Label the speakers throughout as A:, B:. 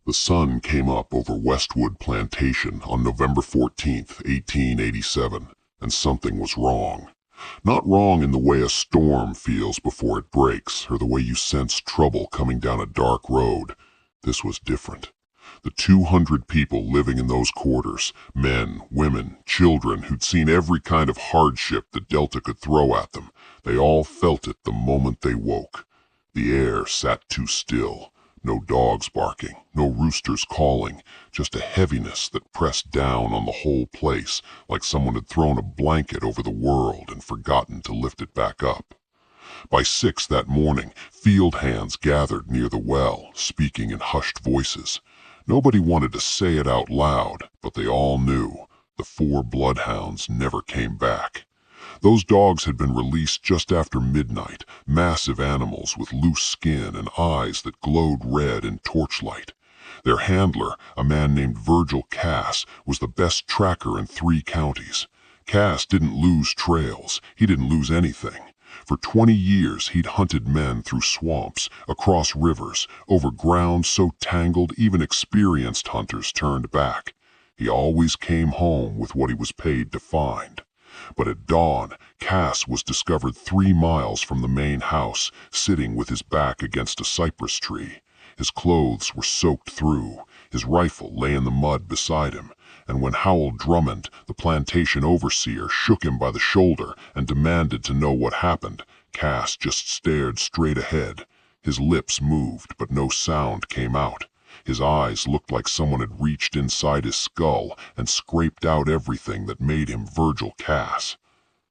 A: The sun came up over Westwood Plantation on November 14th, 1887, and something was wrong. Not wrong in the way a storm feels before it breaks, or the way you sense trouble coming down a dark road. This was different. The 200 people living in those quarters, men, women, children who'd seen every kind of hardship that Delta could throw at them, they all felt it the moment they woke. The air sat too still. No dogs barking, no roosters calling, just a heaviness that pressed down on the whole place like someone had thrown a blanket over the world and forgotten to lift it back up. By 6 that morning, field hands gathered near the well, speaking in hushed voices. Nobody wanted to say it out loud, but they all knew. The 4 bloodhounds never came back. Those dogs had been released just after midnight, massive animals with loose skin and eyes that glowed red in torchlight. Their handler, a man named Virgil Cass, was the best tracker in 3 counties. Cass didn't lose trails. He didn't lose anything. For 20 years he'd hunted men through swamps, across rivers, over ground so tangled even experienced hunters turned back. He always came home with what he was paid to find. But at dawn, Cass was discovered 3 miles from the main house, sitting with his back against a cypress tree. His clothes were soaked through. His rifle lay in the mud beside him, and when Howell Drummond, the plantation overseer, shook him by the shoulder and demanded to know what happened, Cass just stared straight ahead. His lips moved, but no sound came out. His eyes looked like someone had reached inside his skull and scraped out everything that made him Virgil Cass.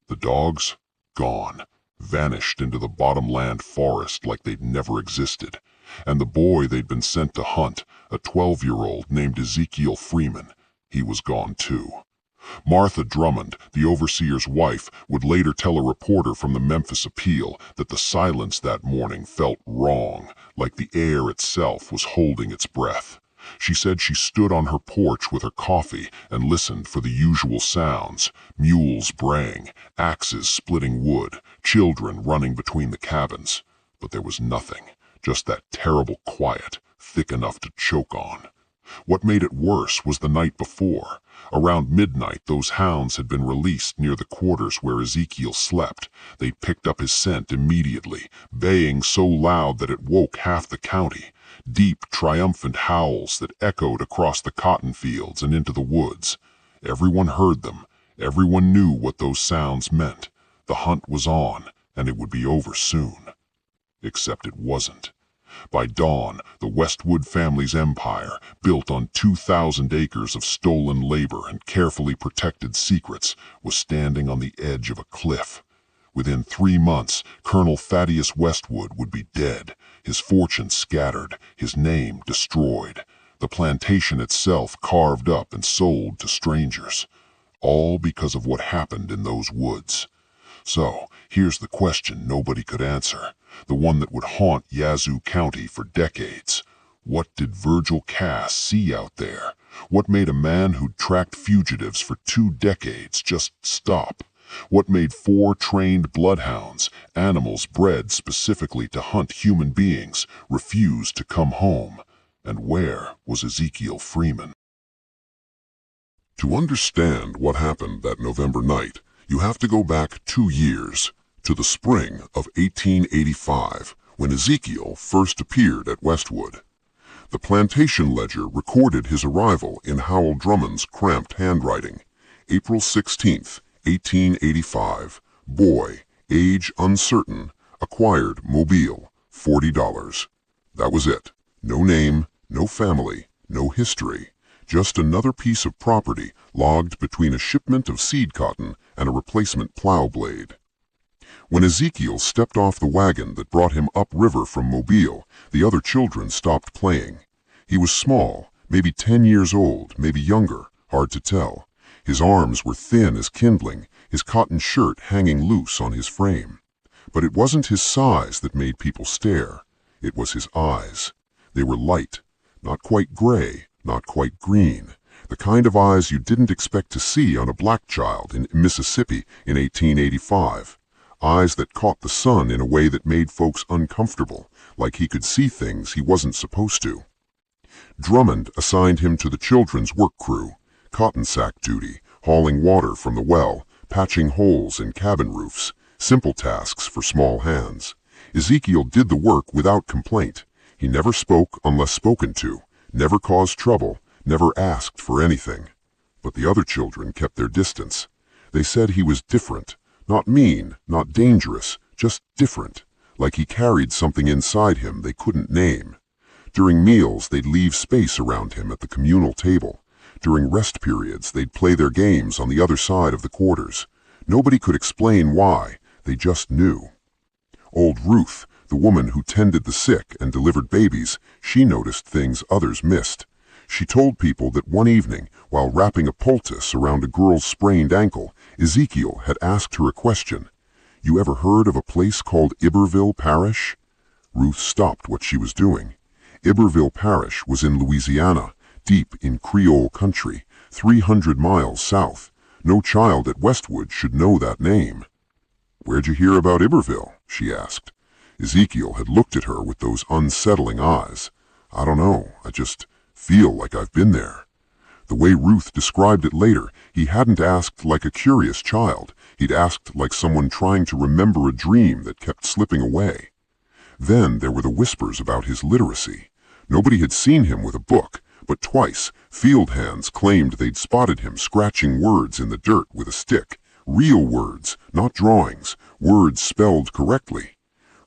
A: The dogs? Gone. Vanished into the bottomland forest like they'd never existed. And the boy they'd been sent to hunt, a 12-year-old named Ezekiel Freeman, he was gone too. Martha Drummond, the overseer's wife, would later tell a reporter from the Memphis Appeal that the silence that morning felt wrong, like the air itself was holding its breath. She said she stood on her porch with her coffee and listened for the usual sounds: mules braying, axes splitting wood, children running between the cabins. But there was nothing, just that terrible quiet, thick enough to choke on. What made it worse was the night before. Around midnight, those hounds had been released near the quarters where Ezekiel slept. They'd picked up his scent immediately, baying so loud that it woke half the county. Deep, triumphant howls that echoed across the cotton fields and into the woods. Everyone heard them. Everyone knew what those sounds meant. The hunt was on, and it would be over soon. Except it wasn't. By dawn, the Westwood family's empire, built on 2,000 acres of stolen labor and carefully protected secrets, was standing on the edge of a cliff. Within 3 months, Colonel Thaddeus Westwood would be dead, his fortune scattered, his name destroyed, the plantation itself carved up and sold to strangers. All because of what happened in those woods. So, here's the question nobody could answer, the one that would haunt Yazoo County for decades. What did Virgil Cass see out there? What made a man who'd tracked fugitives for 2 decades just stop? What made 4 trained bloodhounds, animals bred specifically to hunt human beings, refuse to come home? And where was Ezekiel Freeman? To understand what happened that November night, you have to go back 2 years, to the spring of 1885, when Ezekiel first appeared at Westwood. The plantation ledger recorded his arrival in Howell Drummond's cramped handwriting. April 16th, 1885. Boy, age uncertain, acquired Mobile, $40. That was it. No name, no family, no history. Just another piece of property logged between a shipment of seed cotton and a replacement plow blade. When Ezekiel stepped off the wagon that brought him upriver from Mobile, the other children stopped playing. He was small, maybe 10 years old, maybe younger, hard to tell. His arms were thin as kindling, his cotton shirt hanging loose on his frame. But it wasn't his size that made people stare. It was his eyes. They were light, not quite gray, not quite green, the kind of eyes you didn't expect to see on a black child in Mississippi in 1885. Eyes that caught the sun in a way that made folks uncomfortable, like he could see things he wasn't supposed to. Drummond assigned him to the children's work crew, cotton sack duty, hauling water from the well, patching holes in cabin roofs, simple tasks for small hands. Ezekiel did the work without complaint. He never spoke unless spoken to, never caused trouble, never asked for anything. But the other children kept their distance. They said he was different, not mean, not dangerous, just different, like he carried something inside him they couldn't name. During meals, they'd leave space around him at the communal table. During rest periods, they'd play their games on the other side of the quarters. Nobody could explain why, they just knew. Old Ruth, the woman who tended the sick and delivered babies, she noticed things others missed. She told people that one evening, while wrapping a poultice around a girl's sprained ankle, Ezekiel had asked her a question. "You ever heard of a place called Iberville Parish?" Ruth stopped what she was doing. Iberville Parish was in Louisiana, deep in Creole country, 300 miles south. No child at Westwood should know that name. "Where'd you hear about Iberville?" she asked. Ezekiel had looked at her with those unsettling eyes. "I don't know, I just feel like I've been there." The way Ruth described it later, he hadn't asked like a curious child. He'd asked like someone trying to remember a dream that kept slipping away. Then there were the whispers about his literacy. Nobody had seen him with a book, but twice, field hands claimed they'd spotted him scratching words in the dirt with a stick. Real words, not drawings, words spelled correctly.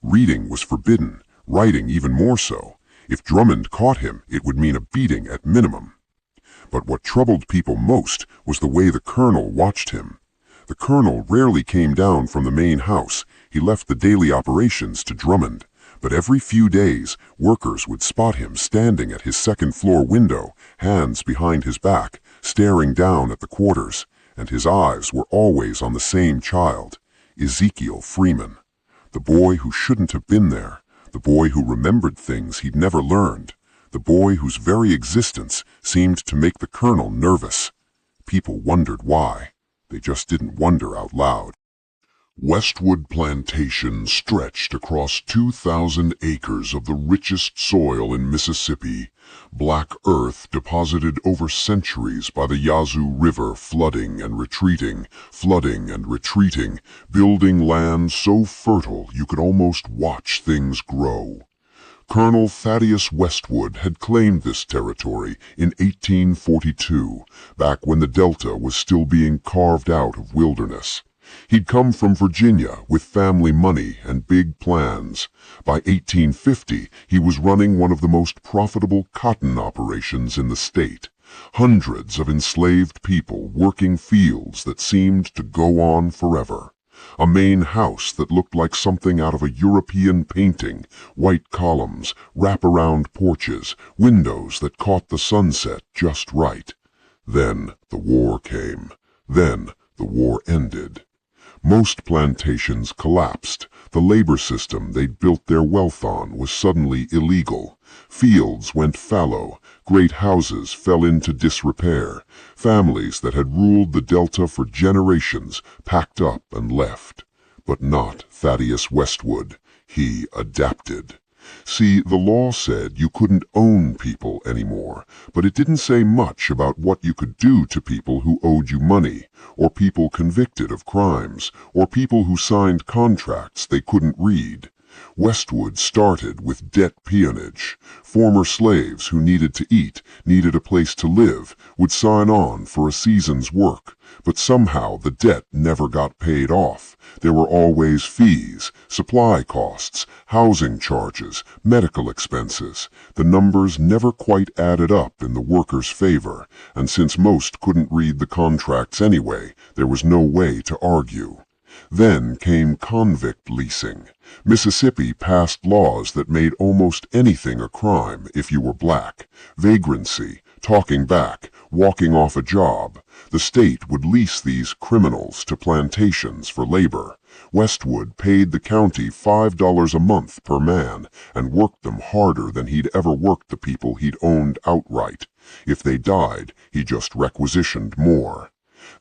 A: Reading was forbidden, writing even more so. If Drummond caught him, it would mean a beating at minimum. But what troubled people most was the way the colonel watched him. The colonel rarely came down from the main house. He left the daily operations to Drummond. But every few days, workers would spot him standing at his second-floor window, hands behind his back, staring down at the quarters, and his eyes were always on the same child, Ezekiel Freeman, the boy who shouldn't have been there, the boy who remembered things he'd never learned, the boy whose very existence seemed to make the colonel nervous. People wondered why. They just didn't wonder out loud. Westwood Plantation stretched across 2,000 acres of the richest soil in Mississippi, black earth deposited over centuries by the Yazoo River flooding and retreating, building land so fertile you could almost watch things grow. Colonel Thaddeus Westwood had claimed this territory in 1842, back when the Delta was still being carved out of wilderness. He'd come from Virginia with family money and big plans. By 1850, he was running one of the most profitable cotton operations in the state. Hundreds of enslaved people working fields that seemed to go on forever. A main house that looked like something out of a European painting, white columns, wrap-around porches, windows that caught the sunset just right. Then the war came. Then the war ended. Most plantations collapsed. The labor system they'd built their wealth on was suddenly illegal. Fields went fallow. Great houses fell into disrepair. Families that had ruled the Delta for generations packed up and left. But not Thaddeus Westwood. He adapted. See, the law said you couldn't own people anymore, but it didn't say much about what you could do to people who owed you money, or people convicted of crimes, or people who signed contracts they couldn't read. Westwood started with debt peonage. Former slaves who needed to eat, needed a place to live, would sign on for a season's work, but somehow the debt never got paid off. There were always fees, supply costs, housing charges, medical expenses. The numbers never quite added up in the workers' favor, and since most couldn't read the contracts anyway, there was no way to argue. Then came convict leasing. Mississippi passed laws that made almost anything a crime if you were black. Vagrancy, talking back, walking off a job. The state would lease these criminals to plantations for labor. Westwood paid the county $5 a month per man and worked them harder than he'd ever worked the people he'd owned outright. If they died, he just requisitioned more.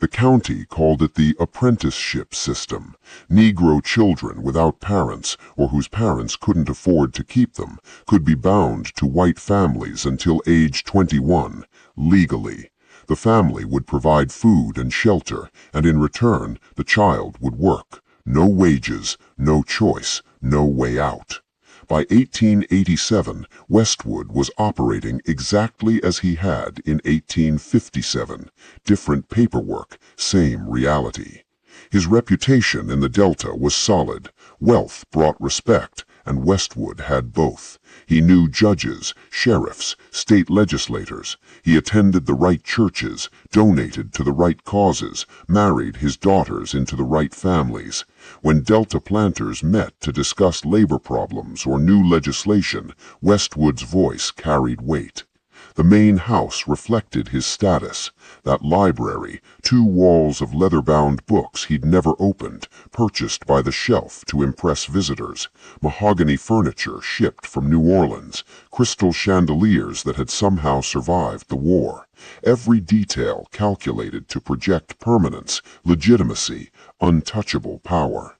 A: The county called it the apprenticeship system. Negro children without parents or whose parents couldn't afford to keep them could be bound to white families until age 21, legally. The family would provide food and shelter, and in return, the child would work. No wages, no choice, no way out. By 1887, Westwood was operating exactly as he had in 1857. Different paperwork, same reality. His reputation in the Delta was solid. Wealth brought respect, and Westwood had both. He knew judges, sheriffs, state legislators. He attended the right churches, donated to the right causes, married his daughters into the right families. When Delta planters met to discuss labor problems or new legislation, Westwood's voice carried weight. The main house reflected his status. That library, 2 walls of leather-bound books he'd never opened, purchased by the shelf to impress visitors, mahogany furniture shipped from New Orleans, crystal chandeliers that had somehow survived the war. Every detail calculated to project permanence, legitimacy, untouchable power.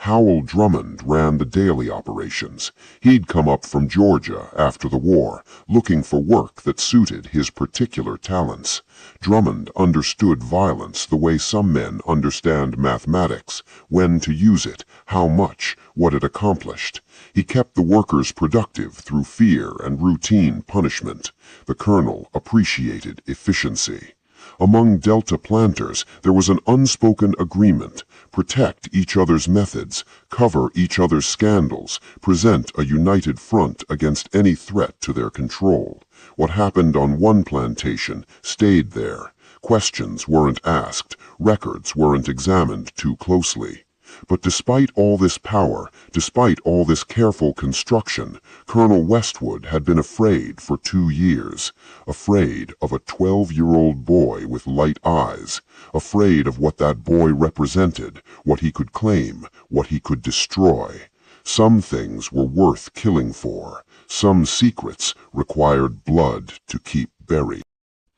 A: Howell Drummond ran the daily operations. He'd come up from Georgia after the war, looking for work that suited his particular talents. Drummond understood violence the way some men understand mathematics, when to use it, how much, what it accomplished. He kept the workers productive through fear and routine punishment. The colonel appreciated efficiency. Among Delta planters, there was an unspoken agreement: protect each other's methods, cover each other's scandals, present a united front against any threat to their control. What happened on one plantation stayed there. Questions weren't asked, records weren't examined too closely. But despite all this power, despite all this careful construction, Colonel Westwood had been afraid for 2 years. Afraid of a 12-year-old boy with light eyes. Afraid of what that boy represented, what he could claim, what he could destroy. Some things were worth killing for. Some secrets required blood to keep buried.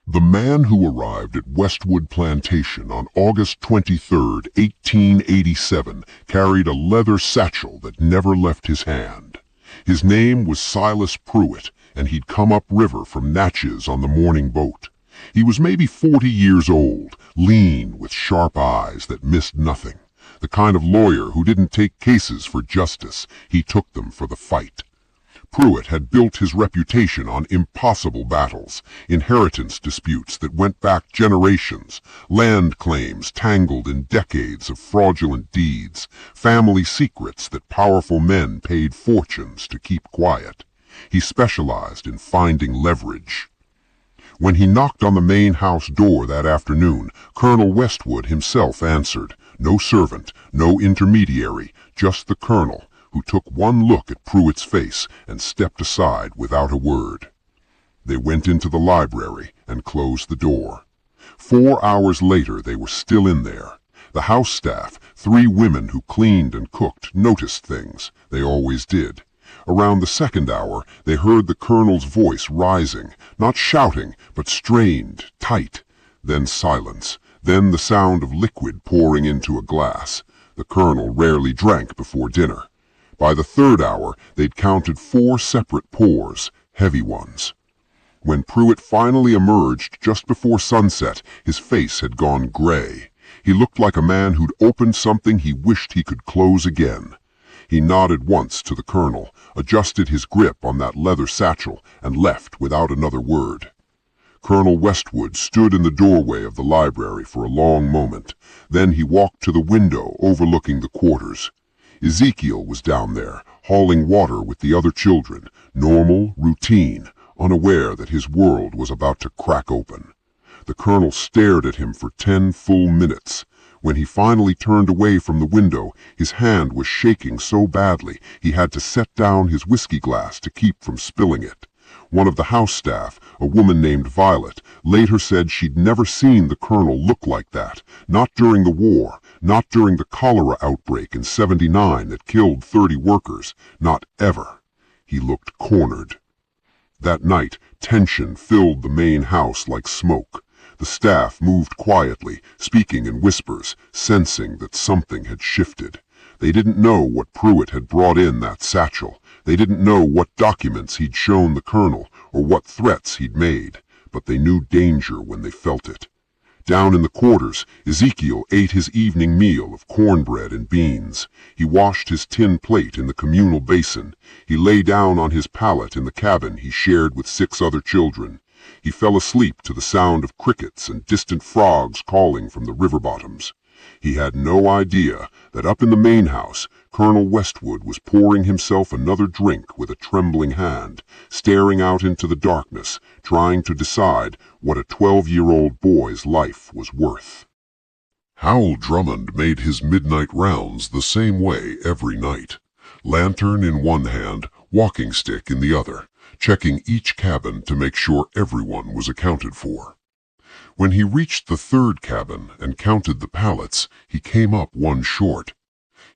A: The man who arrived at Westwood Plantation on August 23, 1887, carried a leather satchel that never left his hand. His name was Silas Pruitt, and he'd come upriver from Natchez on the morning boat. He was maybe 40 years old, lean, with sharp eyes that missed nothing. The kind of lawyer who didn't take cases for justice, he took them for the fight. Pruitt had built his reputation on impossible battles, inheritance disputes that went back generations, land claims tangled in decades of fraudulent deeds, family secrets that powerful men paid fortunes to keep quiet. He specialized in finding leverage. When he knocked on the main house door that afternoon, Colonel Westwood himself answered. No servant, no intermediary, just the colonel, who took one look at Pruitt's face and stepped aside without a word. They went into the library and closed the door. 4 hours later they were still in there. The house staff, 3 women who cleaned and cooked, noticed things. They always did. Around the 2nd hour they heard the colonel's voice rising, not shouting, but strained, tight. Then silence. Then the sound of liquid pouring into a glass. The colonel rarely drank before dinner. By the 3rd hour, they'd counted 4 separate pours, heavy ones. When Pruitt finally emerged just before sunset, his face had gone gray. He looked like a man who'd opened something he wished he could close again. He nodded once to the colonel, adjusted his grip on that leather satchel, and left without another word. Colonel Westwood stood in the doorway of the library for a long moment. Then he walked to the window overlooking the quarters. Ezekiel was down there, hauling water with the other children, normal, routine, unaware that his world was about to crack open. The colonel stared at him for 10 full minutes. When he finally turned away from the window, his hand was shaking so badly he had to set down his whiskey glass to keep from spilling it. One of the house staff, a woman named Violet, later said she'd never seen the colonel look like that, not during the war, not during the cholera outbreak in '79 that killed 30 workers, not ever. He looked cornered. That night, tension filled the main house like smoke. The staff moved quietly, speaking in whispers, sensing that something had shifted. They didn't know what Pruitt had brought in that satchel. They didn't know what documents he'd shown the colonel or what threats he'd made, but they knew danger when they felt it. Down in the quarters, Ezekiel ate his evening meal of cornbread and beans. He washed his tin plate in the communal basin. He lay down on his pallet in the cabin he shared with 6 other children. He fell asleep to the sound of crickets and distant frogs calling from the river bottoms. He had no idea that up in the main house, Colonel Westwood was pouring himself another drink with a trembling hand, staring out into the darkness, trying to decide what a 12-year-old boy's life was worth. Howell Drummond made his midnight rounds the same way every night. Lantern in one hand, walking stick in the other, checking each cabin to make sure everyone was accounted for. When he reached the 3rd cabin and counted the pallets, he came up one short.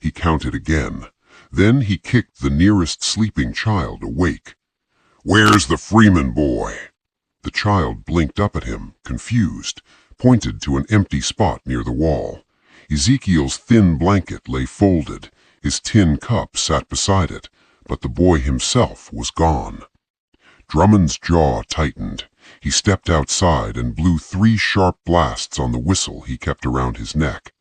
A: He counted again. Then he kicked the nearest sleeping child awake. "Where's the Freeman boy?" The child blinked up at him, confused, pointed to an empty spot near the wall. Ezekiel's thin blanket lay folded. His tin cup sat beside it, but the boy himself was gone. Drummond's jaw tightened. He stepped outside and blew 3 sharp blasts on the whistle he kept around his neck.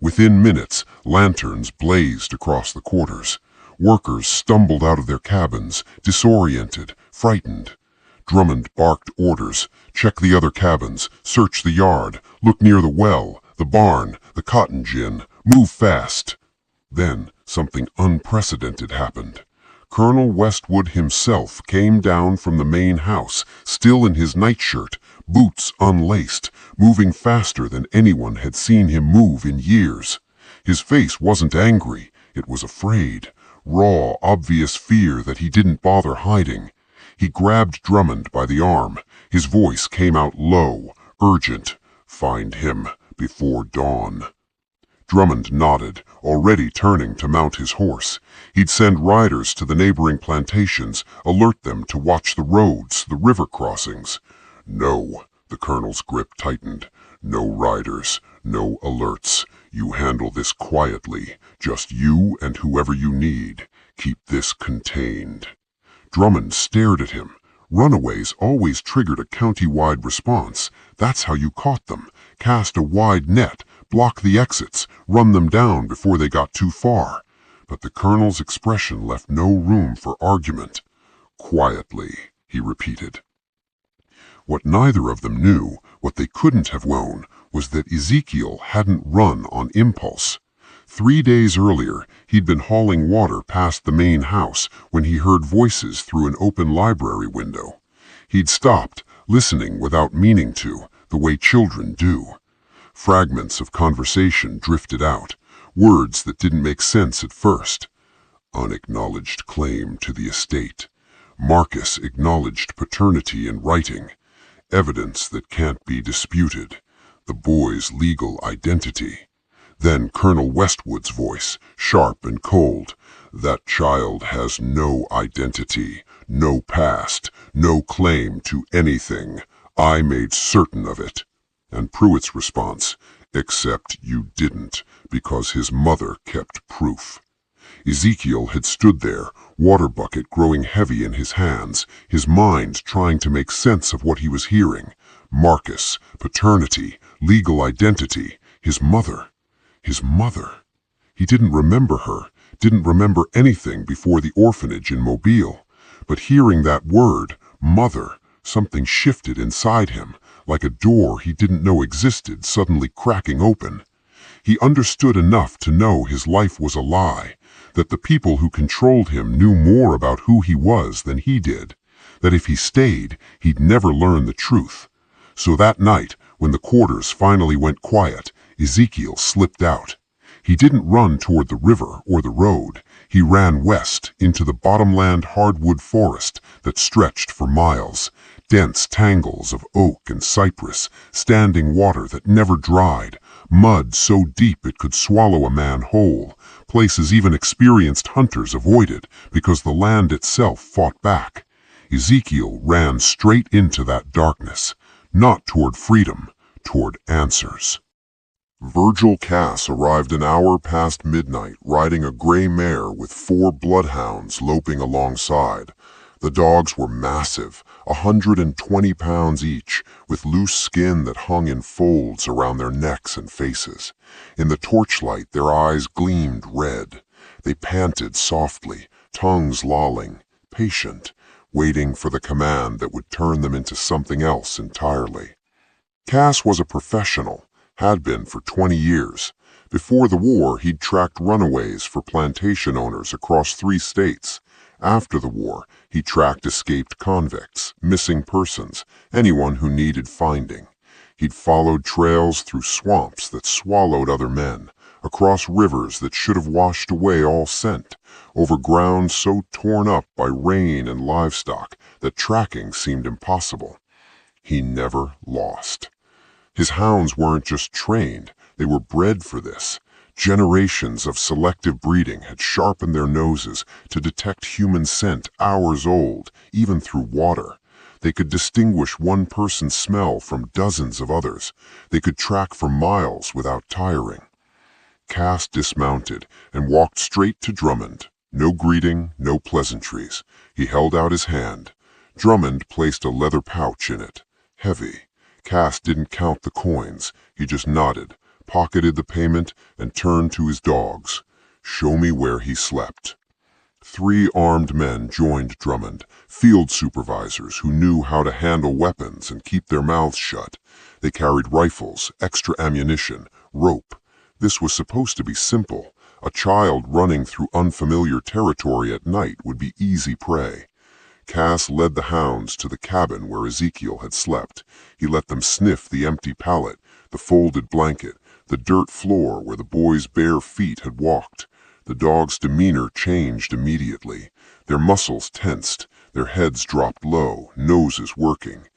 A: Within minutes, lanterns blazed across the quarters. Workers stumbled out of their cabins, disoriented, frightened. Drummond barked orders: check the other cabins, search the yard, look near the well, the barn, the cotton gin, move fast. Then something unprecedented happened. Colonel Westwood himself came down from the main house, still in his nightshirt, boots unlaced, moving faster than anyone had seen him move in years. His face wasn't angry, it was afraid, raw, obvious fear that he didn't bother hiding. He grabbed Drummond by the arm. His voice came out low, urgent. "Find him before dawn." Drummond nodded, already turning to mount his horse. He'd send riders to the neighboring plantations, alert them to watch the roads, the river crossings. "No," the colonel's grip tightened. "No riders, no alerts. You handle this quietly, just you and whoever you need. Keep this contained." Drummond stared at him. Runaways always triggered a county-wide response. That's how you caught them. Cast a wide net, block the exits, run them down before they got too far. But the colonel's expression left no room for argument. "Quietly," he repeated. What neither of them knew, what they couldn't have known, was that Ezekiel hadn't run on impulse. 3 days earlier, he'd been hauling water past the main house when he heard voices through an open library window. He'd stopped, listening without meaning to, the way children do. Fragments of conversation drifted out, words that didn't make sense at first. Unacknowledged claim to the estate. Marcus acknowledged paternity in writing. Evidence that can't be disputed. The boy's legal identity. Then Colonel Westwood's voice, sharp and cold. "That child has no identity, no past, no claim to anything. I made certain of it." And Pruitt's response, "Except you didn't, because his mother kept proof." Ezekiel had stood there, water bucket growing heavy in his hands, his mind trying to make sense of what he was hearing. Marcus, paternity, legal identity, his mother. His mother. He didn't remember her, didn't remember anything before the orphanage in Mobile. But hearing that word, mother, something shifted inside him, like a door he didn't know existed suddenly cracking open. He understood enough to know his life was a lie, that the people who controlled him knew more about who he was than he did, that if he stayed, he'd never learn the truth. So that night, when the quarters finally went quiet, Ezekiel slipped out. He didn't run toward the river or the road. He ran west into the bottomland hardwood forest that stretched for miles, dense tangles of oak and cypress, standing water that never dried, mud so deep it could swallow a man whole, places even experienced hunters avoided because the land itself fought back. Ezekiel ran straight into that darkness, not toward freedom, toward answers. Virgil Cass arrived an hour past midnight, riding a gray mare with 4 bloodhounds loping alongside. The dogs were massive, 120 pounds each, with loose skin that hung in folds around their necks and faces. In the torchlight, their eyes gleamed red. They panted softly, tongues lolling, patient, waiting for the command that would turn them into something else entirely. Cass was a professional, had been for 20 years. Before the war, he'd tracked runaways for plantation owners across 3 states. After the war, he tracked escaped convicts, missing persons, anyone who needed finding. He'd followed trails through swamps that swallowed other men, across rivers that should have washed away all scent, over ground so torn up by rain and livestock that tracking seemed impossible. He never lost. His hounds weren't just trained, they were bred for this. Generations of selective breeding had sharpened their noses to detect human scent hours old, even through water. They could distinguish one person's smell from dozens of others. They could track for miles without tiring. Cass dismounted and walked straight to Drummond. No greeting, no pleasantries. He held out his hand. Drummond placed a leather pouch in it, heavy. Cass didn't count the coins. He just nodded, pocketed the payment, and turned to his dogs. Show me where he slept. 3 armed men joined Drummond, field supervisors who knew how to handle weapons and keep their mouths shut. They carried rifles, extra ammunition, rope. This was supposed to be simple. A child running through unfamiliar territory at night would be easy prey. Cass led the hounds to the cabin where Ezekiel had slept. He let them sniff the empty pallet, the folded blanket, the dirt floor where the boy's bare feet had walked. The dogs' demeanor changed immediately. Their muscles tensed, their heads dropped low, noses working.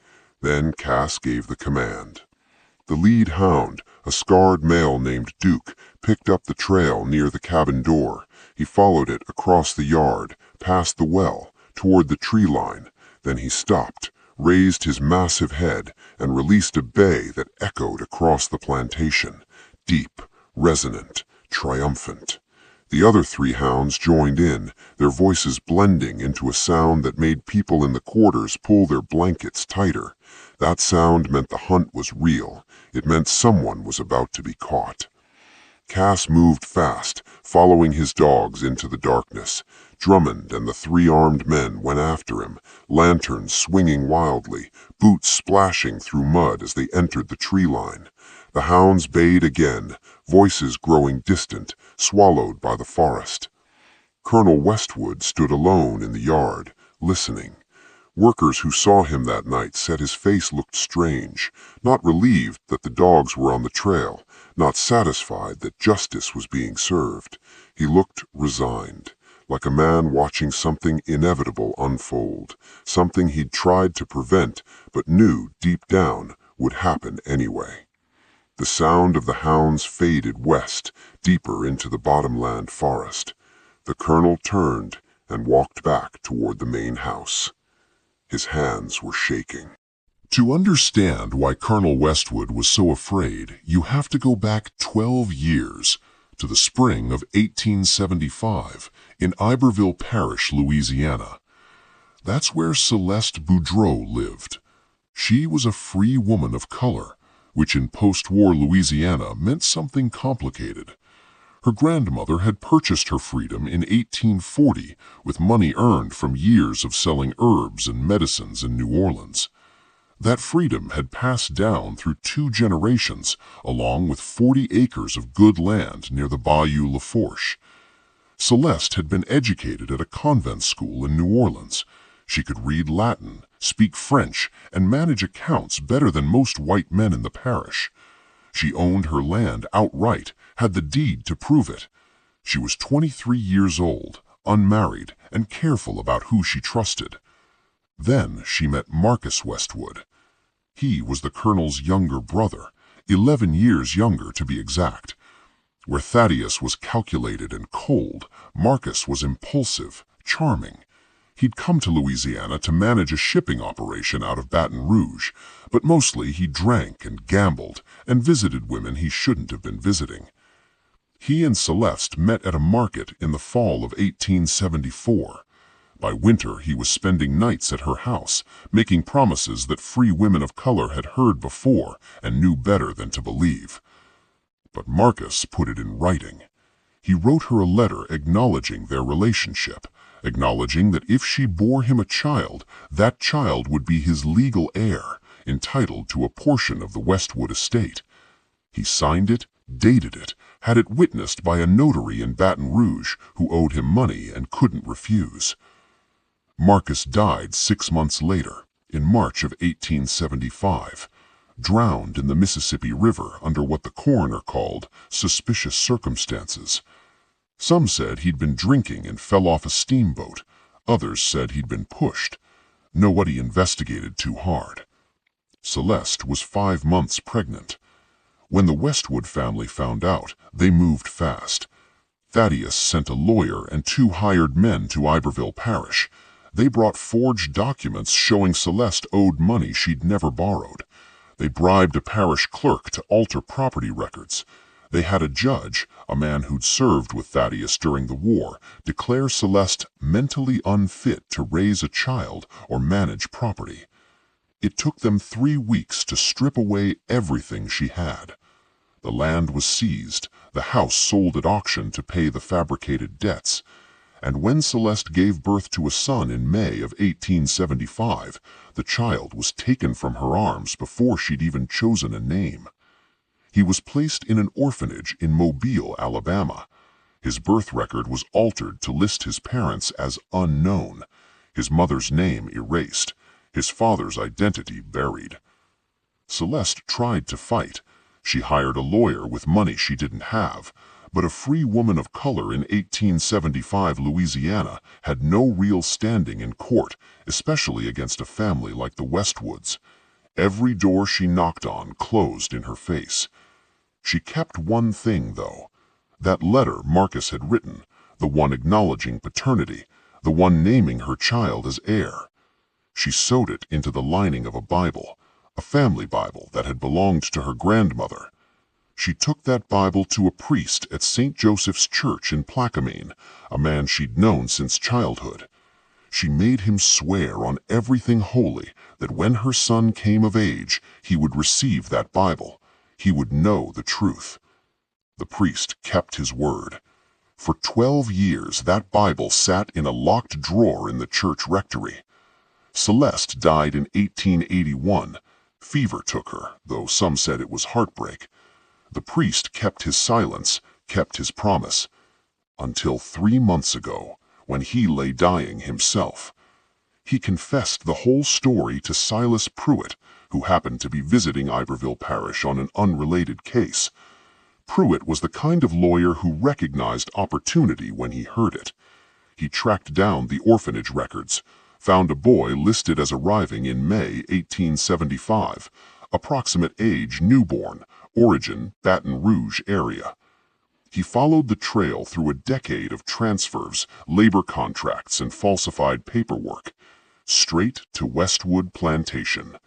A: Then Cass gave the command. The lead hound, a scarred male named Duke, picked up the trail near the cabin door. He followed it across the yard, past the well, toward the tree line. Then he stopped, raised his massive head, and released a bay that echoed across the plantation, deep, resonant, triumphant. The other 3 hounds joined in, their voices blending into a sound that made people in the quarters pull their blankets tighter. That sound meant the hunt was real. It meant someone was about to be caught. Cass moved fast, following his dogs into the darkness. Drummond and the 3 armed men went after him, lanterns swinging wildly, boots splashing through mud as they entered the tree line. The hounds bayed again, voices growing distant, swallowed by the forest. Colonel Westwood stood alone in the yard, listening. Workers who saw him that night said his face looked strange, not relieved that the dogs were on the trail, not satisfied that justice was being served. He looked resigned, like a man watching something inevitable unfold, something he'd tried to prevent but knew deep down would happen anyway. The sound of the hounds faded west, deeper into the bottomland forest. The colonel turned and walked back toward the main house. His hands were shaking. To understand why Colonel Westwood was so afraid, you have to go back 12 years, to the spring of 1875, in Iberville Parish, Louisiana. That's where Celeste Boudreau lived. She was a free woman of color, which in post-war Louisiana meant something complicated. Her grandmother had purchased her freedom in 1840 with money earned from years of selling herbs and medicines in New Orleans. That freedom had passed down through 2 generations, along with 40 acres of good land near the Bayou Lafourche. Celeste had been educated at a convent school in New Orleans. She could read Latin, speak French, and manage accounts better than most white men in the parish. She owned her land outright, had the deed to prove it. She was 23 years old, unmarried, and careful about who she trusted. Then she met Marcus Westwood. He was the colonel's younger brother, 11 years younger to be exact. Where Thaddeus was calculated and cold, Marcus was impulsive, charming. He'd come to Louisiana to manage a shipping operation out of Baton Rouge, but mostly he drank and gambled and visited women he shouldn't have been visiting. He and Celeste met at a market in the fall of 1874. By winter, he was spending nights at her house, making promises that free women of color had heard before and knew better than to believe. But Marcus put it in writing. He wrote her a letter acknowledging their relationship, acknowledging that if she bore him a child, that child would be his legal heir, entitled to a portion of the Westwood estate. He signed it, dated it, had it witnessed by a notary in Baton Rouge who owed him money and couldn't refuse. Marcus died 6 months later, in March of 1875, drowned in the Mississippi River under what the coroner called suspicious circumstances. Some said he'd been drinking and fell off a steamboat. Others said he'd been pushed. Nobody investigated too hard. Celeste was 5 months pregnant. When the Westwood family found out, they moved fast. Thaddeus sent a lawyer and 2 hired men to Iberville Parish. They brought forged documents showing Celeste owed money she'd never borrowed. They bribed a parish clerk to alter property records. They had a judge, a man who'd served with Thaddeus during the war, declare Celeste mentally unfit to raise a child or manage property. It took them 3 weeks to strip away everything she had. The land was seized, the house sold at auction to pay the fabricated debts, and when Celeste gave birth to a son in May of 1875, the child was taken from her arms before she'd even chosen a name. He was placed in an orphanage in Mobile, Alabama. His birth record was altered to list his parents as unknown, his mother's name erased, his father's identity buried. Celeste tried to fight. She hired a lawyer with money she didn't have, but a free woman of color in 1875 Louisiana had no real standing in court, especially against a family like the Westwoods. Every door she knocked on closed in her face. She kept one thing, though. That letter Marcus had written, the one acknowledging paternity, the one naming her child as heir. She sewed it into the lining of a Bible, a family Bible that had belonged to her grandmother. She took that Bible to a priest at St. Joseph's Church in Plaquemine, a man she'd known since childhood. She made him swear on everything holy that when her son came of age, he would receive that Bible. He would know the truth. The priest kept his word. For 12 years, that Bible sat in a locked drawer in the church rectory. Celeste died in 1881. Fever took her, though some said it was heartbreak. The priest kept his silence, kept his promise, until 3 months ago, when he lay dying himself. He confessed the whole story to Silas Pruitt, who happened to be visiting Iberville Parish on an unrelated case. Pruitt was the kind of lawyer who recognized opportunity when he heard it. He tracked down the orphanage records, found a boy listed as arriving in May 1875, approximate age newborn, origin Baton Rouge area. He followed the trail through a decade of transfers, labor contracts, and falsified paperwork, straight to Westwood Plantation,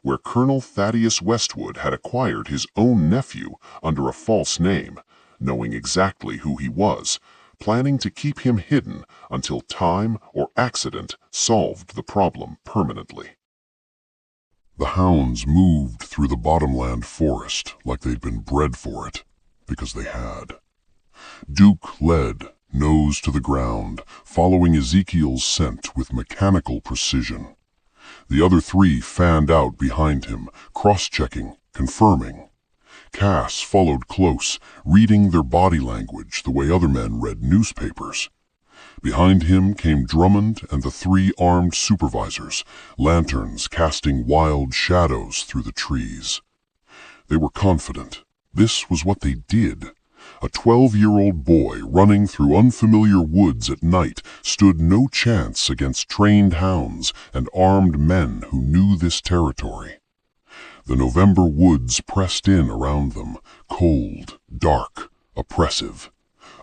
A: where Colonel Thaddeus Westwood had acquired his own nephew under a false name, knowing exactly who he was, planning to keep him hidden until time or accident solved the problem permanently. The hounds moved through the bottomland forest like they'd been bred for it, because they had. Duke led, nose to the ground, following Ezekiel's scent with mechanical precision. The other 3 fanned out behind him, cross-checking, confirming. Cass followed close, reading their body language the way other men read newspapers. Behind him came Drummond and the 3 armed supervisors, lanterns casting wild shadows through the trees. They were confident. This was what they did. A 12-year-old boy running through unfamiliar woods at night stood no chance against trained hounds and armed men who knew this territory. The November woods pressed in around them, cold, dark, oppressive.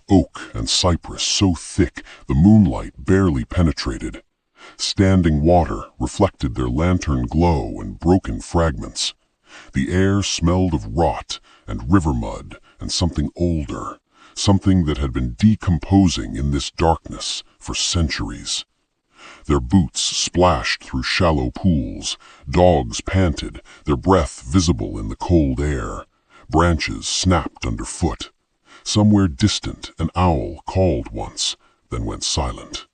A: Oak and cypress so thick the moonlight barely penetrated. Standing water reflected their lantern glow in broken fragments. The air smelled of rot and river mud and something older, something that had been decomposing in this darkness for centuries. Their boots splashed through shallow pools, dogs panted, their breath visible in the cold air. Branches snapped underfoot. Somewhere distant, an owl called once, then went silent.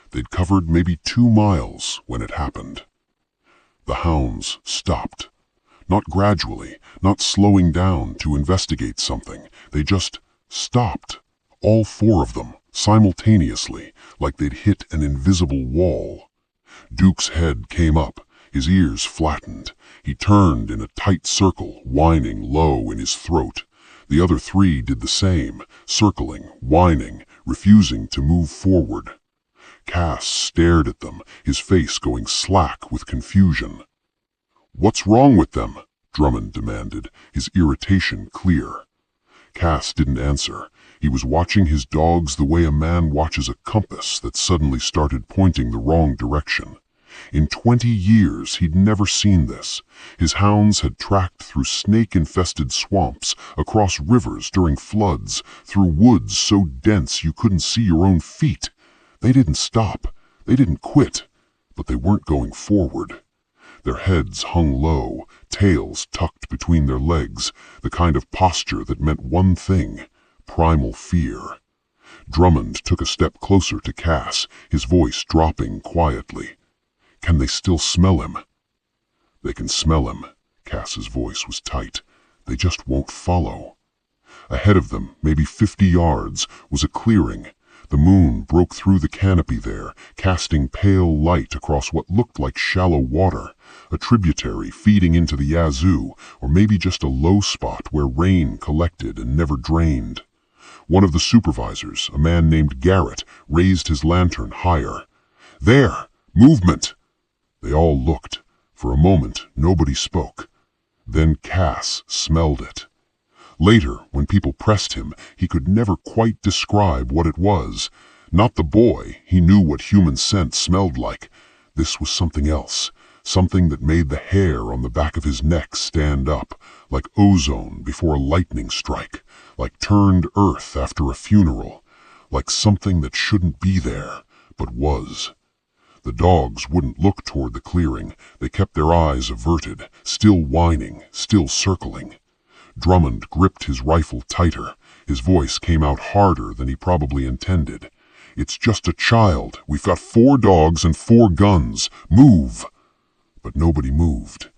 A: They'd covered maybe 2 miles when it happened. The hounds stopped. Not gradually, not slowing down to investigate something. They just stopped. All 4 of them, simultaneously, like they'd hit an invisible wall. Duke's head came up, his ears flattened. He turned in a tight circle, whining low in his throat. The other 3 did the same, circling, whining, refusing to move forward. Cass stared at them, his face going slack with confusion. "What's wrong with them?" Drummond demanded, his irritation clear. Cass didn't answer. He was watching his dogs the way a man watches a compass that suddenly started pointing the wrong direction. In 20 years he'd never seen this. His hounds had tracked through snake-infested swamps, across rivers during floods, through woods so dense you couldn't see your own feet. They didn't stop. They didn't quit. But they weren't going forward. Their heads hung low, tails tucked between their legs, the kind of posture that meant one thing: primal fear. Drummond took a step closer to Cass, his voice dropping quietly. "Can they still smell him?" "They can smell him." Cass's voice was tight. "They just won't follow." Ahead of them, maybe 50 yards, was a clearing. The moon broke through the canopy there, casting pale light across what looked like shallow water, a tributary feeding into the Yazoo, or maybe just a low spot where rain collected and never drained. One of the supervisors, a man named Garrett, raised his lantern higher. "There! Movement!" They all looked. For a moment, nobody spoke. Then Cass smelled it. Later, when people pressed him, he could never quite describe what it was. Not the boy, he knew what human scent smelled like. This was something else, something that made the hair on the back of his neck stand up, like ozone before a lightning strike, like turned earth after a funeral, like something that shouldn't be there, but was. The dogs wouldn't look toward the clearing. They kept their eyes averted, still whining, still circling. Drummond gripped his rifle tighter. His voice came out harder than he probably intended. "It's just a child. We've got 4 dogs and 4 guns. Move!" But nobody moved.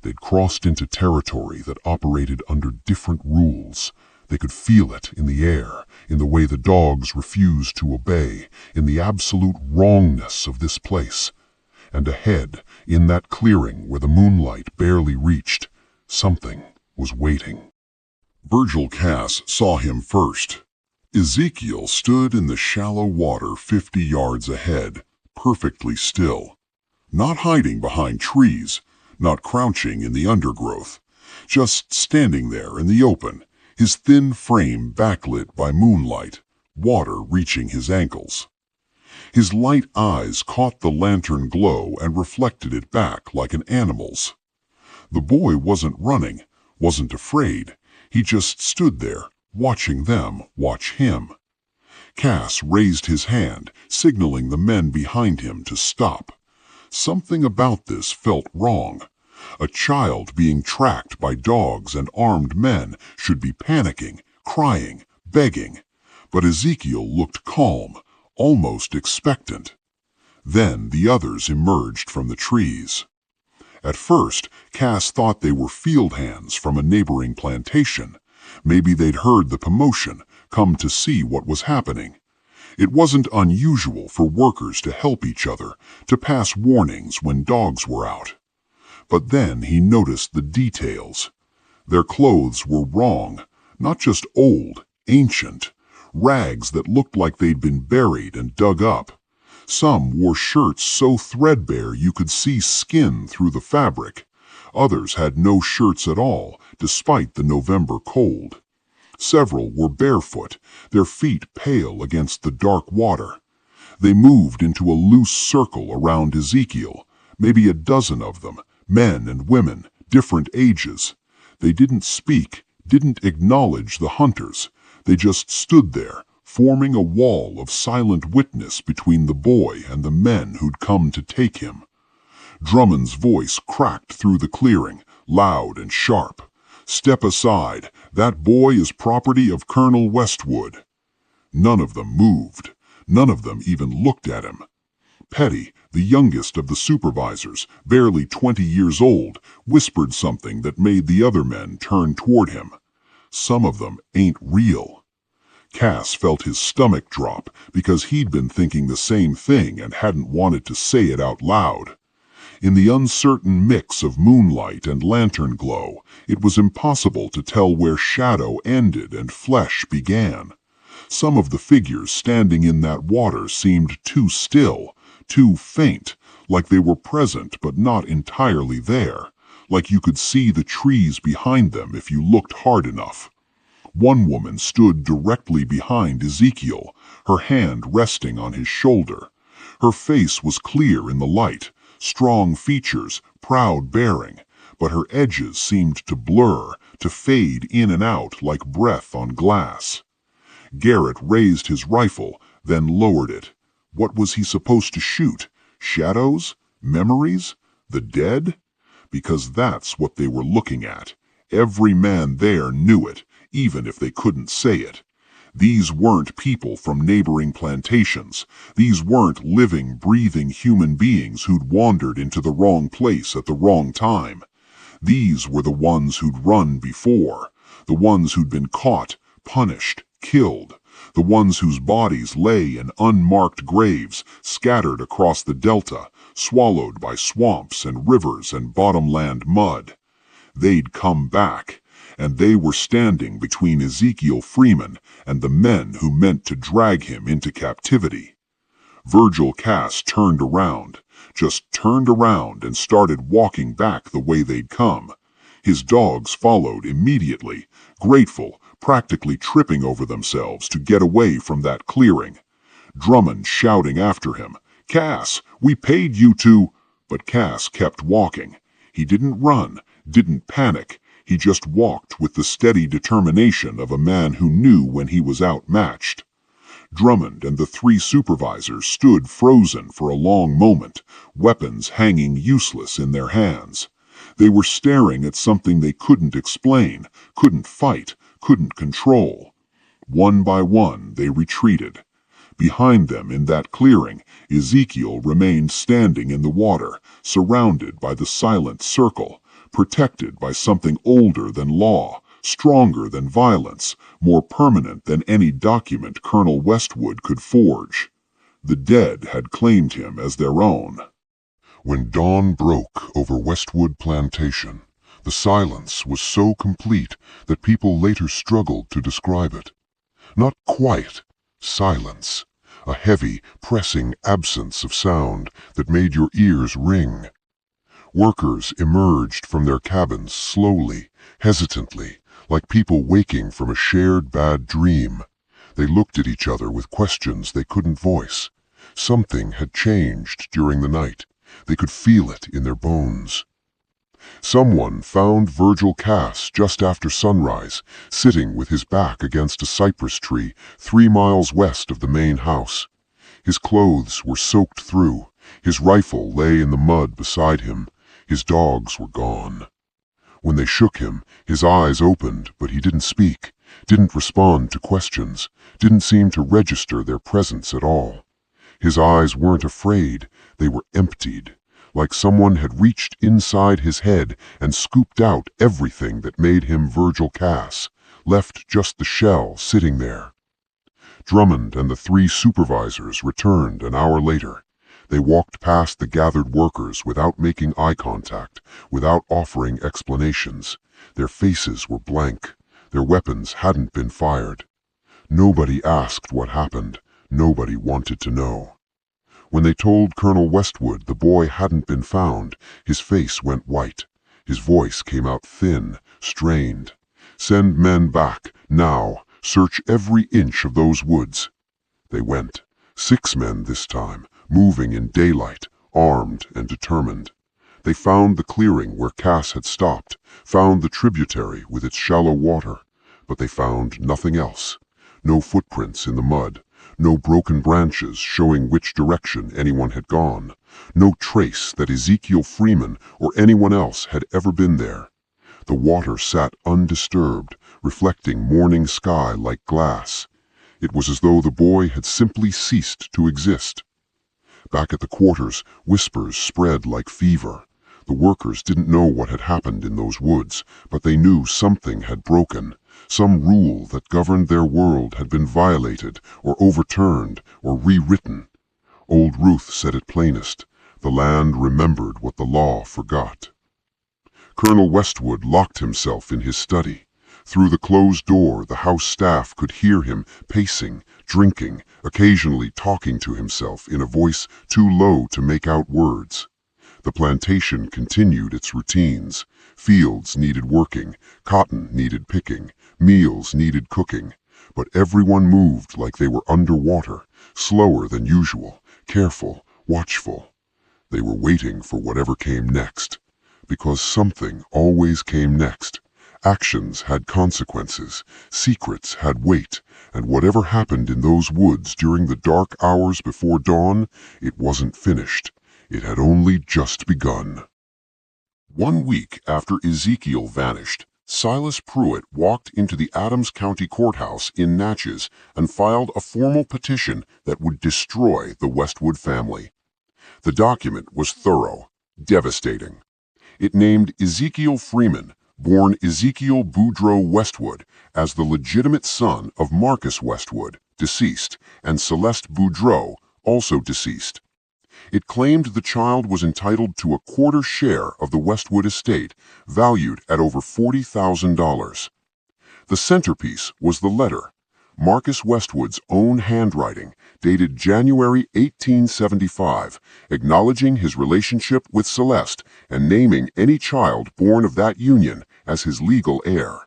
A: They'd crossed into territory that operated under different rules. They could feel it in the air, in the way the dogs refused to obey, in the absolute wrongness of this place. And ahead, in that clearing where the moonlight barely reached, something was waiting. Virgil Cass saw him first. Ezekiel stood in the shallow water 50 yards ahead, perfectly still. Not hiding behind trees, not crouching in the undergrowth, just standing there in the open, his thin frame backlit by moonlight, water reaching his ankles. His light eyes caught the lantern glow and reflected it back like an animal's. The boy wasn't running, wasn't afraid. He just stood there, watching them watch him. Cass raised his hand, signaling the men behind him to stop. Something about this felt wrong. A child being tracked by dogs and armed men should be panicking, crying, begging. But Ezekiel looked calm, almost expectant. Then the others emerged from the trees. At first, Cass thought they were field hands from a neighboring plantation. Maybe they'd heard the commotion, come to see what was happening. It wasn't unusual for workers to help each other, to pass warnings when dogs were out. But then he noticed the details. Their clothes were wrong, not just old, ancient, rags that looked like they'd been buried and dug up. Some wore shirts so threadbare you could see skin through the fabric. Others had no shirts at all, despite the November cold. Several were barefoot, their feet pale against the dark water. They moved into a loose circle around Ezekiel, maybe a dozen of them, men and women, different ages. They didn't speak, didn't acknowledge the hunters. They just stood there, forming a wall of silent witness between the boy and the men who'd come to take him. Drummond's voice cracked through the clearing, loud and sharp. "Step aside. That boy is property of Colonel Westwood." None of them moved. None of them even looked at him. Petty, the youngest of the supervisors, barely 20 years old, whispered something that made the other men turn toward him. "Some of them ain't real." Cass felt his stomach drop because he'd been thinking the same thing and hadn't wanted to say it out loud. In the uncertain mix of moonlight and lantern glow, it was impossible to tell where shadow ended and flesh began. Some of the figures standing in that water seemed too still, too faint, like they were present but not entirely there, like you could see the trees behind them if you looked hard enough. One woman stood directly behind Ezekiel, her hand resting on his shoulder. Her face was clear in the light, strong features, proud bearing, but her edges seemed to blur, to fade in and out like breath on glass. Garrett raised his rifle, then lowered it. What was he supposed to shoot? Shadows? Memories? The dead? Because that's what they were looking at. Every man there knew it, even if they couldn't say it. These weren't people from neighboring plantations. These weren't living, breathing human beings who'd wandered into the wrong place at the wrong time. These were the ones who'd run before, the ones who'd been caught, punished, killed, the ones whose bodies lay in unmarked graves scattered across the delta, swallowed by swamps and rivers and bottomland mud. They'd come back, and they were standing between Ezekiel Freeman and the men who meant to drag him into captivity. Virgil Cass turned around, just turned around and started walking back the way they'd come. His dogs followed immediately, grateful, practically tripping over themselves to get away from that clearing. Drummond shouting after him, "Cass, we paid you to—" But Cass kept walking. He didn't run, didn't panic. He just walked with the steady determination of a man who knew when he was outmatched. Drummond and the three supervisors stood frozen for a long moment, weapons hanging useless in their hands. They were staring at something they couldn't explain, couldn't fight, couldn't control. One by one, they retreated. Behind them in that clearing, Ezekiel remained standing in the water, surrounded by the silent circle, protected by something older than law, stronger than violence, more permanent than any document Colonel Westwood could forge. The dead had claimed him as their own. When dawn broke over Westwood Plantation, the silence was so complete that people later struggled to describe it. Not quiet, silence, a heavy, pressing absence of sound that made your ears ring. Workers emerged from their cabins slowly, hesitantly, like people waking from a shared bad dream. They looked at each other with questions they couldn't voice. Something had changed during the night. They could feel it in their bones. Someone found Virgil Cass just after sunrise, sitting with his back against a cypress tree 3 miles west of the main house. His clothes were soaked through. His rifle lay in the mud beside him. His dogs were gone. When they shook him, his eyes opened, but he didn't speak, didn't respond to questions, didn't seem to register their presence at all. His eyes weren't afraid, they were emptied, like someone had reached inside his head and scooped out everything that made him Virgil Cass, left just the shell sitting there. Drummond and the 3 supervisors returned an hour later. They walked past the gathered workers without making eye contact, without offering explanations. Their faces were blank. Their weapons hadn't been fired. Nobody asked what happened. Nobody wanted to know. When they told Colonel Westwood the boy hadn't been found, his face went white. His voice came out thin, strained. "Send men back, now. Search every inch of those woods." They went. 6 men this time, moving in daylight, armed and determined. They found the clearing where Cass had stopped, found the tributary with its shallow water, but they found nothing else. No footprints in the mud, no broken branches showing which direction anyone had gone, no trace that Ezekiel Freeman or anyone else had ever been there. The water sat undisturbed, reflecting morning sky like glass. It was as though the boy had simply ceased to exist. Back at the quarters, whispers spread like fever. The workers didn't know what had happened in those woods, but they knew something had broken. Some rule that governed their world had been violated, or overturned, or rewritten. Old Ruth said it plainest. The land remembered what the law forgot. Colonel Westwood locked himself in his study. Through the closed door, the house staff could hear him pacing, drinking, occasionally talking to himself in a voice too low to make out words. The plantation continued its routines. Fields needed working, cotton needed picking, meals needed cooking, but everyone moved like they were underwater, slower than usual, careful, watchful. They were waiting for whatever came next, because something always came next. Actions had consequences, secrets had weight, and whatever happened in those woods during the dark hours before dawn, it wasn't finished. It had only just begun. 1 week after Ezekiel vanished, Silas Pruitt walked into the Adams County Courthouse in Natchez and filed a formal petition that would destroy the Westwood family. The document was thorough, devastating. It named Ezekiel Freeman, born Ezekiel Boudreaux Westwood, as the legitimate son of Marcus Westwood, deceased, and Celeste Boudreaux, also deceased. It claimed the child was entitled to a quarter share of the Westwood estate, valued at over $40,000. The centerpiece was the letter, Marcus Westwood's own handwriting, dated January 1875, acknowledging his relationship with Celeste and naming any child born of that union as his legal heir.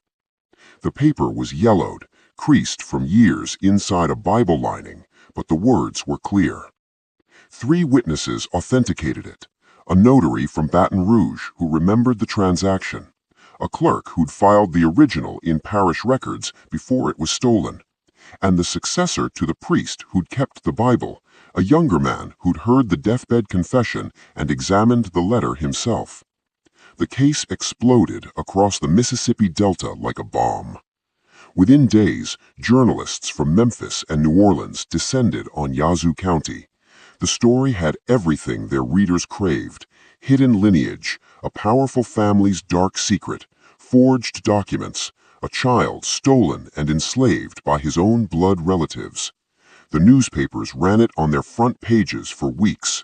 A: The paper was yellowed, creased from years inside a Bible lining, but the words were clear. 3 witnesses authenticated it: a notary from Baton Rouge who remembered the transaction, a clerk who'd filed the original in parish records before it was stolen, and the successor to the priest who'd kept the Bible, a younger man who'd heard the deathbed confession and examined the letter himself. The case exploded across the Mississippi Delta like a bomb. Within days, journalists from Memphis and New Orleans descended on Yazoo County. The story had everything their readers craved: hidden lineage, a powerful family's dark secret, forged documents, a child stolen and enslaved by his own blood relatives. The newspapers ran it on their front pages for weeks.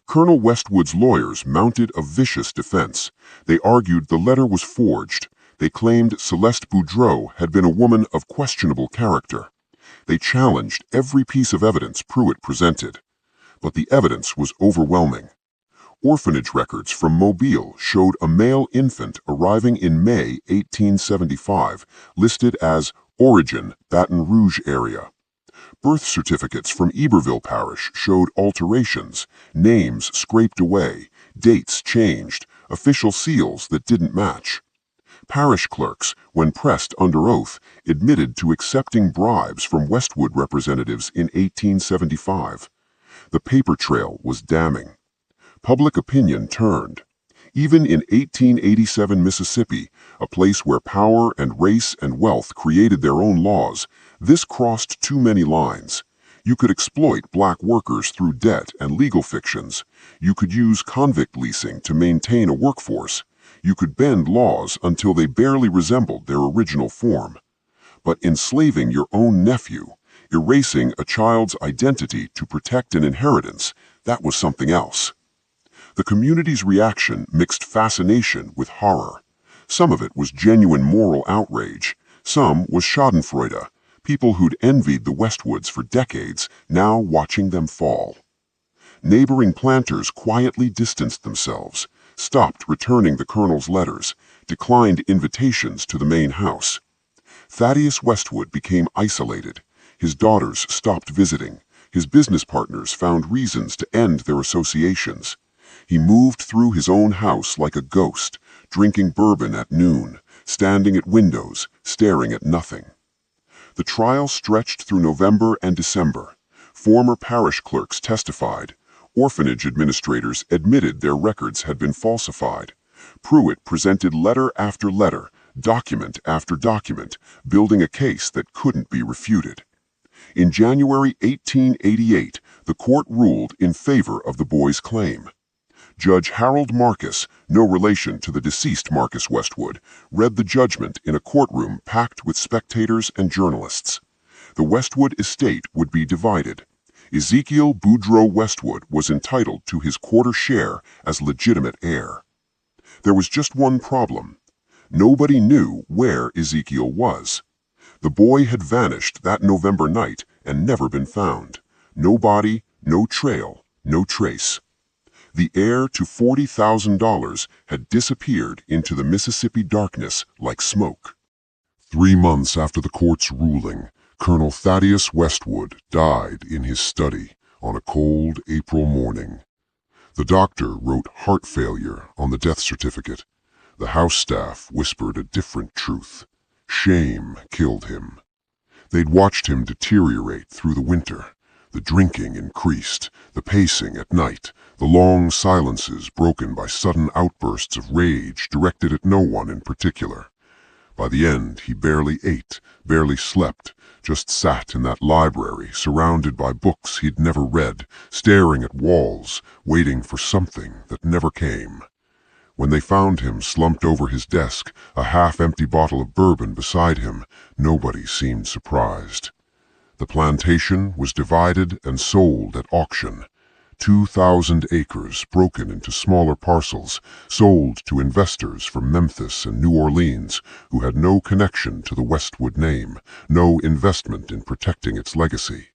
A: Colonel Westwood's lawyers mounted a vicious defense. They argued the letter was forged. They claimed Celeste Boudreaux had been a woman of questionable character. They challenged every piece of evidence Pruitt presented. But the evidence was overwhelming. Orphanage records from Mobile showed a male infant arriving in May 1875, listed as Origin, Baton Rouge area. Birth certificates from Iberville Parish showed alterations, names scraped away, dates changed, official seals that didn't match. Parish clerks, when pressed under oath, admitted to accepting bribes from Westwood representatives in 1875. The paper trail was damning. Public opinion turned. Even in 1887 Mississippi, a place where power and race and wealth created their own laws, this crossed too many lines. You could exploit black workers through debt and legal fictions. You could use convict leasing to maintain a workforce. You could bend laws until they barely resembled their original form. But enslaving your own nephew, erasing a child's identity to protect an inheritance, that was something else. The community's reaction mixed fascination with horror. Some of it was genuine moral outrage. Some was schadenfreude, people who'd envied the Westwoods for decades, now watching them fall. Neighboring planters quietly distanced themselves, stopped returning the colonel's letters, declined invitations to the main house. Thaddeus Westwood became isolated. His daughters stopped visiting.
B: His business partners found reasons to end their associations. He moved through his own house like a ghost, drinking bourbon at noon, standing at windows, staring at nothing. The trial stretched through November and December. Former parish clerks testified. Orphanage administrators admitted their records had been falsified. Pruitt presented letter after letter, document after document, building a case that couldn't be refuted. In January 1888, the court ruled in favor of the boy's claim. Judge Harold Marcus, no relation to the deceased Marcus Westwood, read the judgment in a courtroom packed with spectators and journalists. The Westwood estate would be divided. Ezekiel Boudreaux Westwood was entitled to his quarter share as legitimate heir. There was just one problem. Nobody knew where Ezekiel was. The boy had vanished that November night and never been found. No body, no trail, no trace. The heir to $40,000 had disappeared into the Mississippi darkness like smoke.
A: 3 months after the court's ruling, Colonel Thaddeus Westwood died in his study on a cold April morning. The doctor wrote heart failure on the death certificate. The house staff whispered a different truth. Shame killed him. They'd watched him deteriorate through the winter. The drinking increased, the pacing at night, the long silences broken by sudden outbursts of rage directed at no one in particular. By the end, he barely ate, barely slept, just sat in that library surrounded by books he'd never read, staring at walls, waiting for something that never came. When they found him slumped over his desk, a half-empty bottle of bourbon beside him, nobody seemed surprised. The plantation was divided and sold at auction. 2,000 acres broken into smaller parcels, sold to investors from Memphis and New Orleans who had no connection to the Westwood name, no investment in protecting its legacy.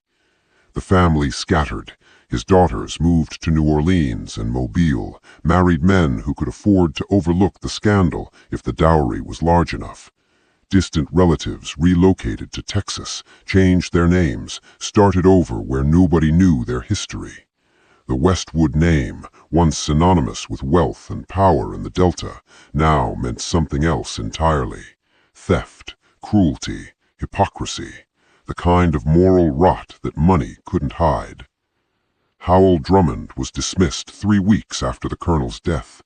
A: The family scattered. His daughters moved to New Orleans and Mobile, married men who could afford to overlook the scandal if the dowry was large enough. Distant relatives relocated to Texas, changed their names, started over where nobody knew their history. The Westwood name, once synonymous with wealth and power in the Delta, now meant something else entirely. Theft, cruelty, hypocrisy, the kind of moral rot that money couldn't hide. Howell Drummond was dismissed 3 weeks after the colonel's death.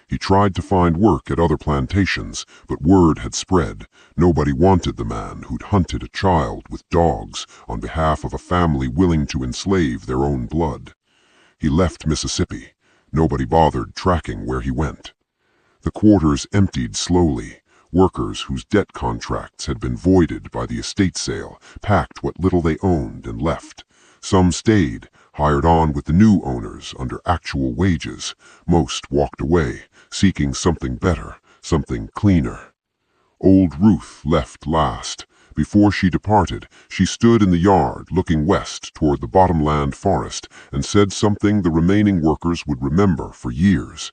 A: He tried to find work at other plantations, but word had spread. Nobody wanted the man who'd hunted a child with dogs on behalf of a family willing to enslave their own blood. He left Mississippi. Nobody bothered tracking where he went. The quarters emptied slowly. Workers whose debt contracts had been voided by the estate sale packed what little they owned and left. Some stayed, hired on with the new owners under actual wages. Most walked away, seeking something better, something cleaner. Old Ruth left last. Before she departed, she stood in the yard looking west toward the bottomland forest and said something the remaining workers would remember for years.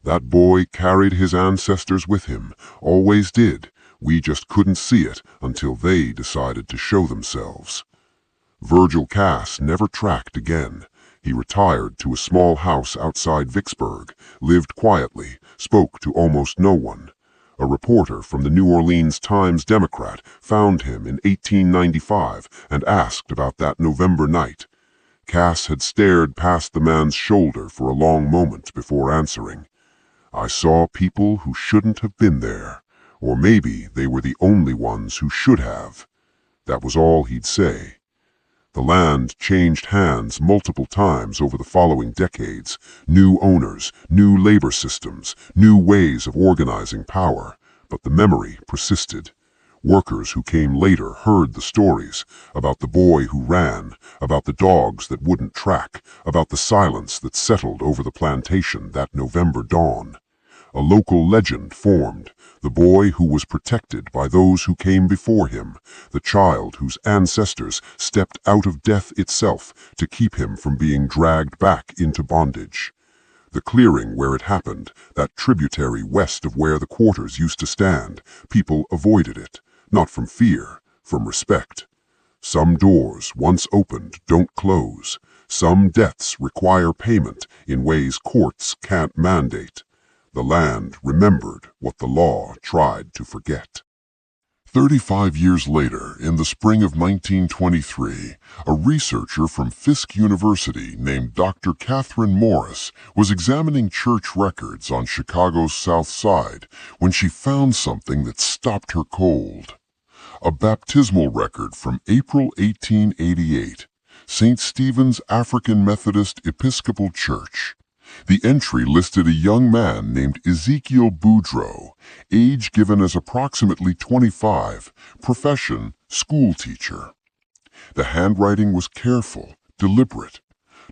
A: That boy carried his ancestors with him, always did. We just couldn't see it until they decided to show themselves. Virgil Cass never tracked again. He retired to a small house outside Vicksburg, lived quietly, spoke to almost no one. A reporter from the New Orleans Times-Democrat found him in 1895 and asked about that November night. Cass had stared past the man's shoulder for a long moment before answering. I saw people who shouldn't have been there, or maybe they were the only ones who should have. That was all he'd say. The land changed hands multiple times over the following decades. New owners, new labor systems, new ways of organizing power. But the memory persisted. Workers who came later heard the stories about the boy who ran, about the dogs that wouldn't track, about the silence that settled over the plantation that November dawn. A local legend formed, the boy who was protected by those who came before him, the child whose ancestors stepped out of death itself to keep him from being dragged back into bondage. The clearing where it happened, that tributary west of where the quarters used to stand, people avoided it, not from fear, from respect.
B: Some doors, once opened, don't close. Some deaths require payment in ways courts can't mandate. The land remembered what the law tried to forget.
A: 35 years later, in the spring of 1923, a researcher from Fisk University named Dr. Catherine Morris was examining church records on Chicago's South Side when she found something that stopped her cold. A baptismal record from April 1888, St. Stephen's African Methodist Episcopal Church. The entry listed a young man named Ezekiel Boudreaux, age given as approximately 25, profession schoolteacher. The handwriting was careful, deliberate.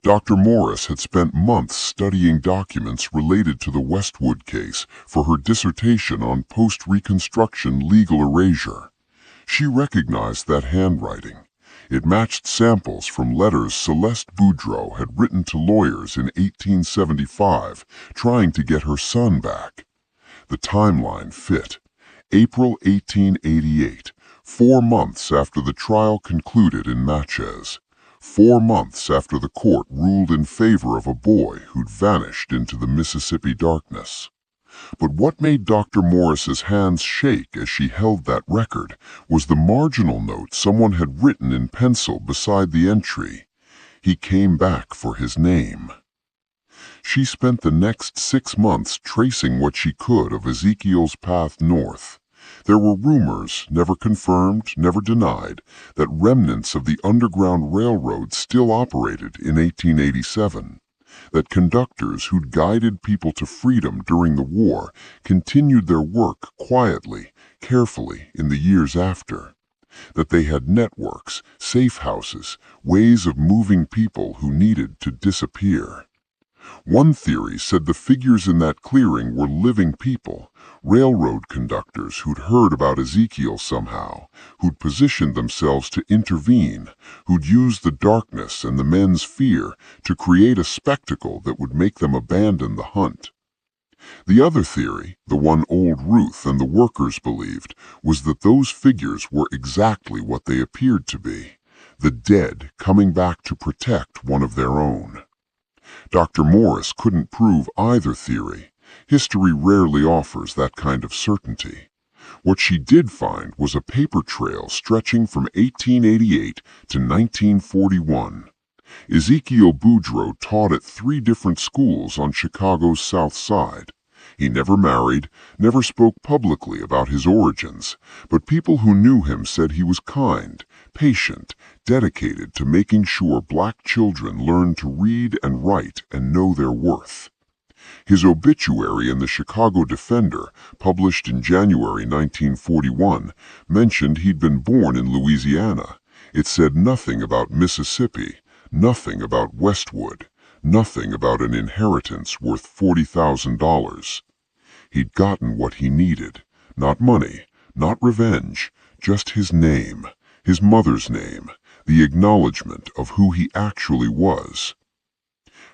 A: Dr. Morris had spent months studying documents related to the Westwood case for her dissertation on post-Reconstruction legal erasure. She recognized that handwriting. It matched samples from letters Celeste Boudreaux had written to lawyers in 1875, trying to get her son back. The timeline fit. April 1888, 4 months after the trial concluded in Natchez. 4 months after the court ruled in favor of a boy who'd vanished into the Mississippi darkness. But what made Dr. Morris's hands shake as she held that record was the marginal note someone had written in pencil beside the entry. He came back for his name. She spent the next 6 months tracing what she could of Ezekiel's path north. There were rumors, never confirmed, never denied, that remnants of the Underground Railroad still operated in 1887. That conductors who'd guided people to freedom during the war continued their work quietly, carefully in the years after. That they had networks, safe houses, ways of moving people who needed to disappear. One theory said the figures in that clearing were living people, railroad conductors who'd heard about Ezekiel somehow, who'd positioned themselves to intervene, who'd used the darkness and the men's fear to create a spectacle that would make them abandon the hunt. The other theory, the one old Ruth and the workers believed, was that those figures were exactly what they appeared to be, the dead coming back to protect one of their own. Dr. Morris couldn't prove either theory. History rarely offers that kind of certainty. What she did find was a paper trail stretching from 1888 to 1941. Ezekiel Boudreaux taught at 3 different schools on Chicago's South Side. He never married, never spoke publicly about his origins, but people who knew him said he was kind, patient, dedicated to making sure black children learned to read and write and know their worth. His obituary in the Chicago Defender, published in January 1941, mentioned he'd been born in Louisiana. It said nothing about Mississippi, nothing about Westwood, nothing about an inheritance worth $40,000. He'd gotten what he needed, not money, not revenge, just his name, his mother's name, the acknowledgement of who he actually was.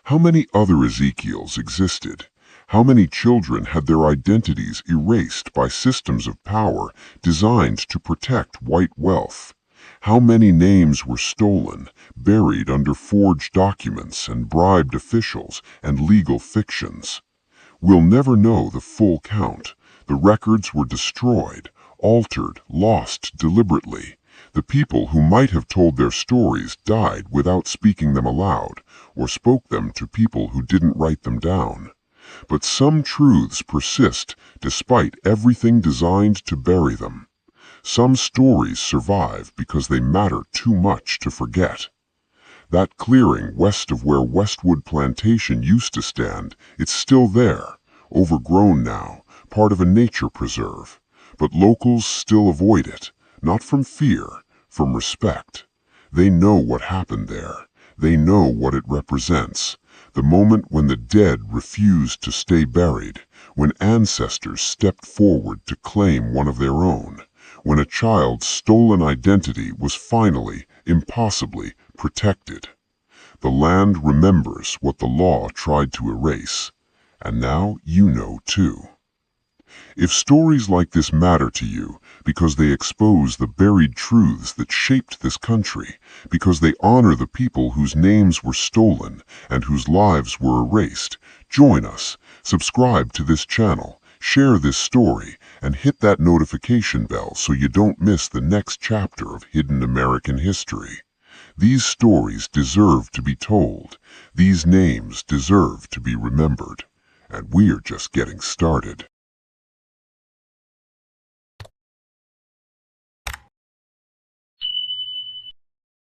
A: How many other Ezekiels existed? How many children had their identities erased by systems of power designed to protect white wealth? How many names were stolen, buried under forged documents and bribed officials and legal fictions? We'll never know the full count. The records were destroyed, altered, lost deliberately. The people who might have told their stories died without speaking them aloud, or spoke them to people who didn't write them down. But some truths persist despite everything designed to bury them. Some stories survive because they matter too much to forget. That clearing west of where Westwood Plantation used to stand, it's still there, overgrown now, part of a nature preserve. But locals still avoid it, not from fear, from respect. They know what happened there. They know what it represents. The moment when the dead refused to stay buried, when ancestors stepped forward to claim one of their own, when a child's stolen identity was finally, impossibly, protected. The land remembers what the law tried to erase. And now you know too.
B: If stories like this matter to you because they expose the buried truths that shaped this country, because they honor the people whose names were stolen and whose lives were erased, join us, subscribe to this channel, share this story, and hit that notification bell so you don't miss the next chapter of hidden American history. These stories deserve to be told. These names deserve to be remembered. And we're just getting started.